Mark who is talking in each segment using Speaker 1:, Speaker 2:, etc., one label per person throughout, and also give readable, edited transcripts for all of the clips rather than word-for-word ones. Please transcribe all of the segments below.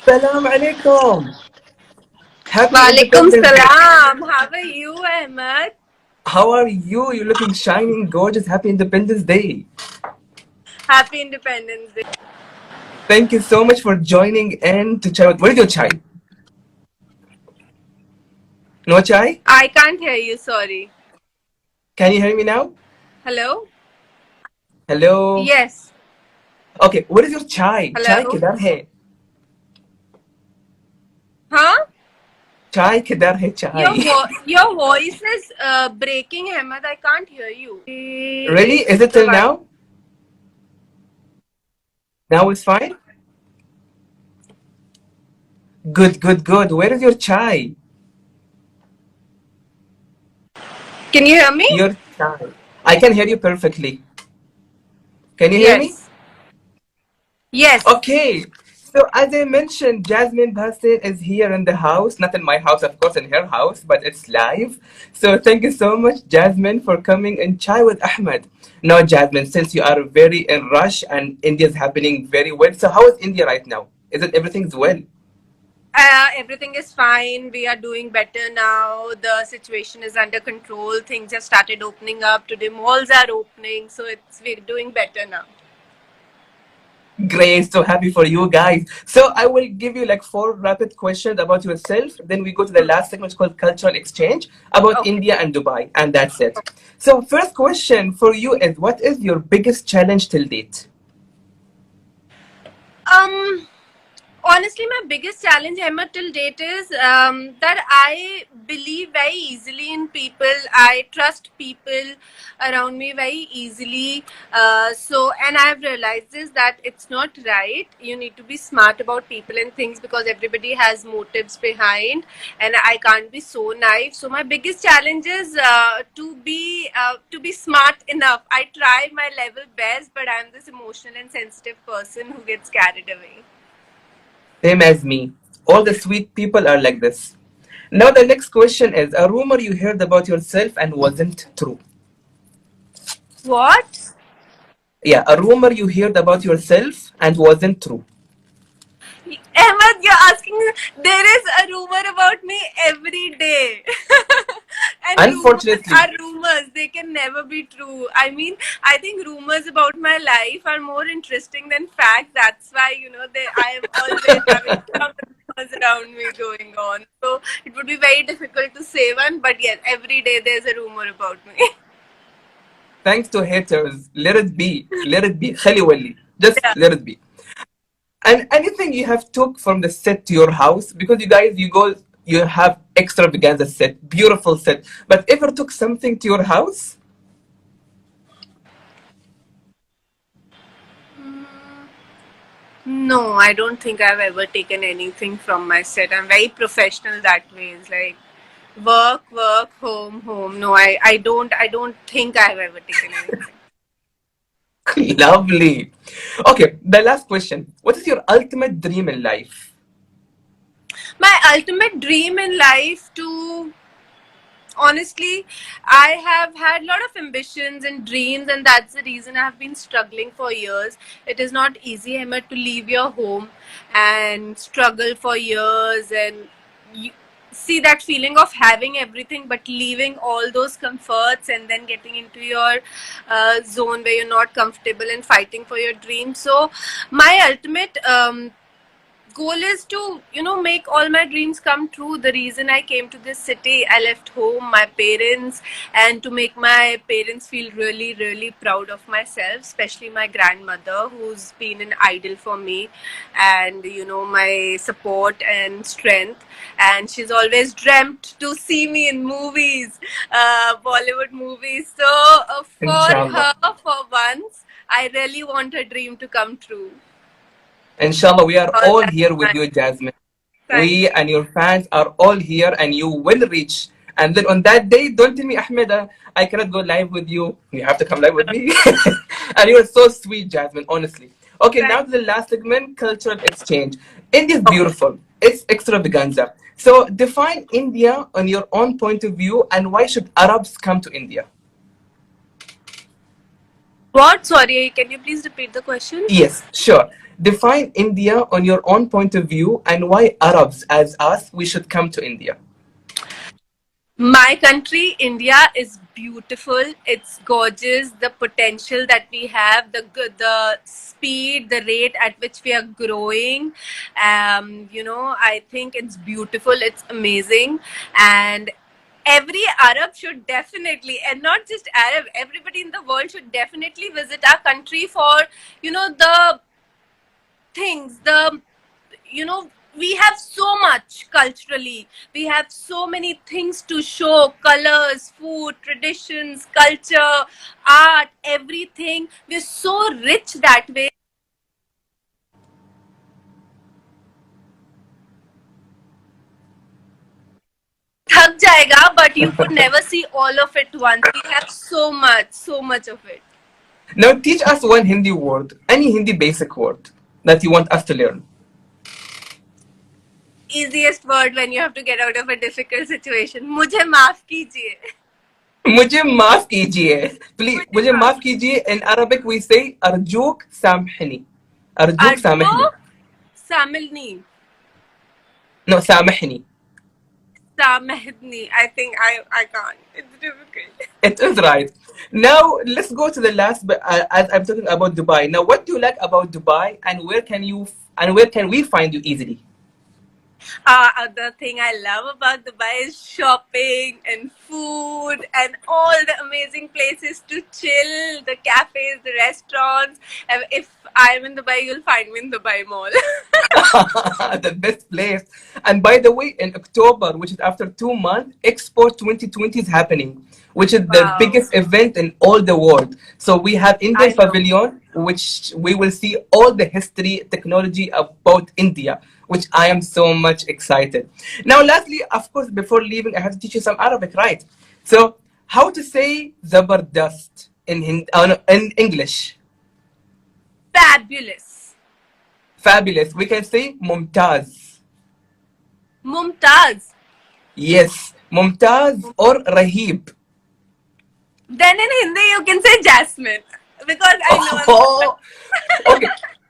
Speaker 1: Salam alaikum. Happy
Speaker 2: Walaikum
Speaker 1: Independence Day.
Speaker 2: salam. How are you, Ahmed?
Speaker 1: How are you? You're looking shining, gorgeous. Happy Independence Day.
Speaker 2: Happy Independence Day.
Speaker 1: Thank you so much for joining in to chai. Where is your chai? No chai?
Speaker 2: I can't hear you, sorry.
Speaker 1: Can you hear me now?
Speaker 2: Hello?
Speaker 1: Hello?
Speaker 2: Yes.
Speaker 1: Okay, what is your chai? Chai
Speaker 2: Hello?
Speaker 1: kidhar hai?
Speaker 2: Huh?
Speaker 1: Chai kidhar hai chai?
Speaker 2: Your voice is breaking, Ahmed. I can't hear you.
Speaker 1: Really? Is it till now? Now it's fine? Good, good, good. Where is your chai?
Speaker 2: Can you hear me?
Speaker 1: Your chai. I can hear you perfectly. Can you hear me?
Speaker 2: Yes. Yes.
Speaker 1: Okay, so as I mentioned, Jasmine Bhasin is here in the house, not in my house, of course, in her house, but it's live. So thank you so much, Jasmine, for coming in Chai with Ahmed. Now, Jasmine, since you are very in rush and India is happening very well, so how is India right now? Is it everything's well?
Speaker 2: Everything is fine. We are doing better now. The situation is under control. Things have started opening up. Today, malls are opening. So we're doing better now.
Speaker 1: Great, so happy for you guys. So I will give you like four rapid questions about yourself. Then we go to the last segment called cultural exchange about
Speaker 2: Okay.
Speaker 1: India and Dubai, and that's it. So first question for you is, what is your biggest challenge till date?
Speaker 2: Um, Honestly, my biggest challenge, Emma, till date is that I believe very easily in people. I trust people around me very easily. And I've realized this that it's not right. You need to be smart about people and things because everybody has motives behind, and I can't be so naive. So my biggest challenge is to be smart enough. I try my level best, but I'm this emotional and sensitive person who gets carried away.
Speaker 1: Same as me. All the sweet people are like this. Now the next question is a rumor you heard about yourself and wasn't true.
Speaker 2: What?
Speaker 1: Yeah, a rumor you heard about yourself and wasn't true.
Speaker 2: Ahmed, you're asking. There is a rumor about me every day. And rumors
Speaker 1: Unfortunately,
Speaker 2: are rumors. They can never be true. I mean, I think rumors about my life are more interesting than facts. That's why, I am always having some rumors around me going on. So it would be very difficult to say one. But yes, every day there's a rumor about me.
Speaker 1: thanks to haters, let it be. Let it be. خلي ولي. Just
Speaker 2: Yeah.
Speaker 1: let it be. And anything you have took from the set to your house, because you guys, you have extravaganza set, beautiful set, but ever took something to your house?
Speaker 2: No, I don't think I've ever taken anything from my set. I'm very professional that way. It's like work, work, home, home. No, I don't think I've ever taken anything.
Speaker 1: Lovely. Okay, the last question. What is your ultimate dream in life?
Speaker 2: My ultimate dream in life to honestly, I have had a lot of ambitions and dreams, and that's the reason I have been struggling for years. It is not easy, Emma, to leave your home and struggle for years and you see that feeling of having everything but leaving all those comforts and then getting into your zone where you're not comfortable and fighting for your dreams. So my ultimate goal is to make all my dreams come true. The reason I came to this city, I left home, my parents, and to make my parents feel really really proud of myself, especially my grandmother who's been an idol for me and my support and strength. And she's always dreamt to see me in movies, Bollywood movies. So for
Speaker 1: Inshallah.
Speaker 2: her, for once, I really want her dream to come true.
Speaker 1: Inshallah, we are
Speaker 2: Oh,
Speaker 1: all
Speaker 2: that's
Speaker 1: here with
Speaker 2: nice.
Speaker 1: you, Jasmine. We
Speaker 2: Thank you.
Speaker 1: and your fans are all here and you will reach. And then on that day, don't tell me, Ahmed, I cannot go live with you. You have to come live with me. And you are so sweet, Jasmine, honestly. Okay, now
Speaker 2: Thank
Speaker 1: to the last segment, cultural exchange. India is
Speaker 2: Okay.
Speaker 1: beautiful. It's extravaganza. So define India on your own point of view and why should Arabs come to India?
Speaker 2: What? Sorry, can you please repeat the question?
Speaker 1: Yes, sure. Define India on your own point of view and why Arabs, as us, we should come to India.
Speaker 2: My country, India, is beautiful. It's gorgeous. The potential that we have, the speed, the rate at which we are growing. I think it's beautiful. It's amazing, and every Arab should definitely, and not just Arab, everybody in the world should definitely visit our country for the things, the you know we have so much culturally. We have so many things to show: colors, food, traditions, culture, art, everything. We're so rich that way. Thak jayega, but you could never see all of it once. We have so much of it.
Speaker 1: Now, teach us one Hindi word, any Hindi basic word that you want us to learn.
Speaker 2: Easiest word when you have to get out of a difficult situation. मुझे माफ कीजिए.
Speaker 1: मुझे माफ कीजिए. Please, मुझे माफ कीजिए. In Arabic, we say Arjuk Samhini. Arjuk Samhini.
Speaker 2: Samilni.
Speaker 1: No, Samhini.
Speaker 2: Samahni. I think I can't. It's difficult.
Speaker 1: It is right. Now, let's go to the last, as I'm talking about Dubai. Now, what do you like about Dubai, and where can we find you easily?
Speaker 2: The thing I love about Dubai is shopping and food and all the amazing places to chill, the cafes, the restaurants. If I'm in Dubai, you'll find me in Dubai Mall.
Speaker 1: The best place. And by the way, in October, which is after 2 months, Expo 2020 is happening, which is the
Speaker 2: Wow.
Speaker 1: biggest event in all the world. So we have Indian
Speaker 2: I know.
Speaker 1: Pavilion, which we will see all the history, technology about India, which I am so much excited. Now, lastly, of course, before leaving, I have to teach you some Arabic, right? So, how to say Zabardast in English?
Speaker 2: Fabulous.
Speaker 1: Fabulous. We can say Mumtaz.
Speaker 2: Mumtaz.
Speaker 1: Yes, Mumtaz or Rahib.
Speaker 2: Then in Hindi, you can say Jasmine. Because I know.
Speaker 1: Oh, okay.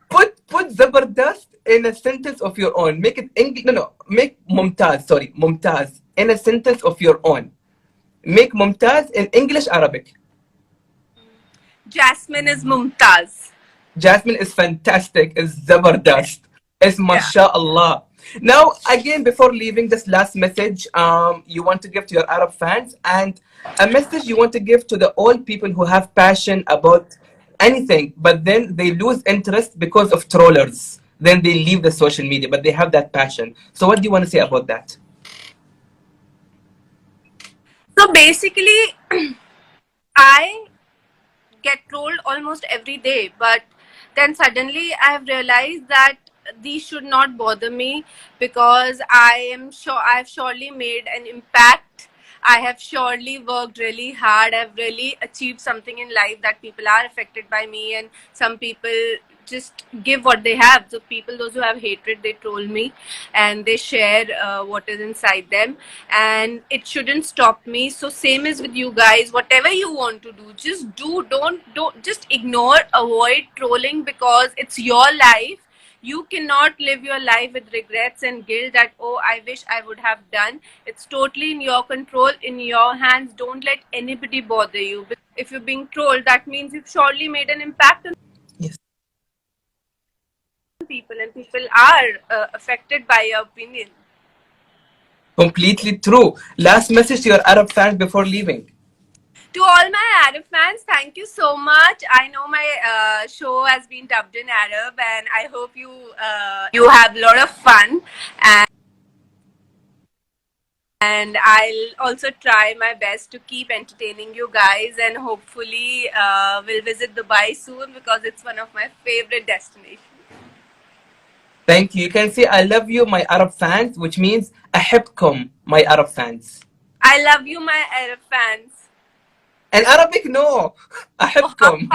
Speaker 1: Put Zabardast in a sentence of your own. Make it English. No. Make Mumtaz. Sorry, Mumtaz in a sentence of your own. Make Mumtaz in English, Arabic.
Speaker 2: Jasmine is Mumtaz.
Speaker 1: Jasmine is fantastic. Is Zabardast. Is mashallah. Now, again, before leaving, this last message you want to give to your Arab fans, and a message you want to give to the old people who have passion about anything, but then they lose interest because of trollers. Then they leave the social media, but they have that passion. So what do you want to say about that?
Speaker 2: So basically, I get trolled almost every day, but then suddenly I have realized that these should not bother me, because I am sure I've surely made an impact. I have surely worked really hard. I've really achieved something in life that people are affected by me, and some people just give what they have. So people, those who have hatred, they troll me and they share what is inside them, and it shouldn't stop me. So same is with you guys. Whatever you want to do, just do. Don't just ignore, avoid trolling, because it's your life. You cannot live your life with regrets and guilt that, oh, I wish I would have done. It's totally in your control, in your hands. Don't let anybody bother you. If you're being trolled, that means you've surely made an impact on
Speaker 1: Yes.
Speaker 2: people, and people are affected by your opinion.
Speaker 1: Completely true. Last message to your Arab fans before leaving.
Speaker 2: To all my Arab fans, thank you so much. I know my show has been dubbed in Arab, and I hope you have a lot of fun. And I'll also try my best to keep entertaining you guys, and hopefully we'll visit Dubai soon, because it's one of my favorite destinations.
Speaker 1: Thank you. You can say I love you, my Arab fans, which means أحبكم, my Arab fans.
Speaker 2: I love you, my Arab fans.
Speaker 1: And Arabic, no. أحبكم.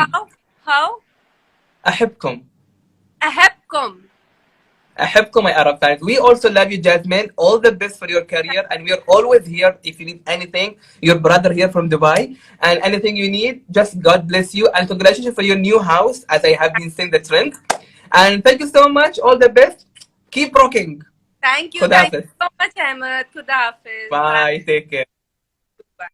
Speaker 2: How?
Speaker 1: أحبكم.
Speaker 2: أحبكم.
Speaker 1: أحبكم my Arab fans. We also love you, Jasmine. All the best for your career, and we are always here if you need anything. Your brother here from Dubai, and anything you need, just God bless you, and congratulations for your new house, as I have been seeing the trend. And thank you so much. All the best. Keep rocking.
Speaker 2: Thank you. Thank you
Speaker 1: Khudafis.
Speaker 2: so much, Ahmed. Khuda Hafiz. Bye.
Speaker 1: Bye. Take care.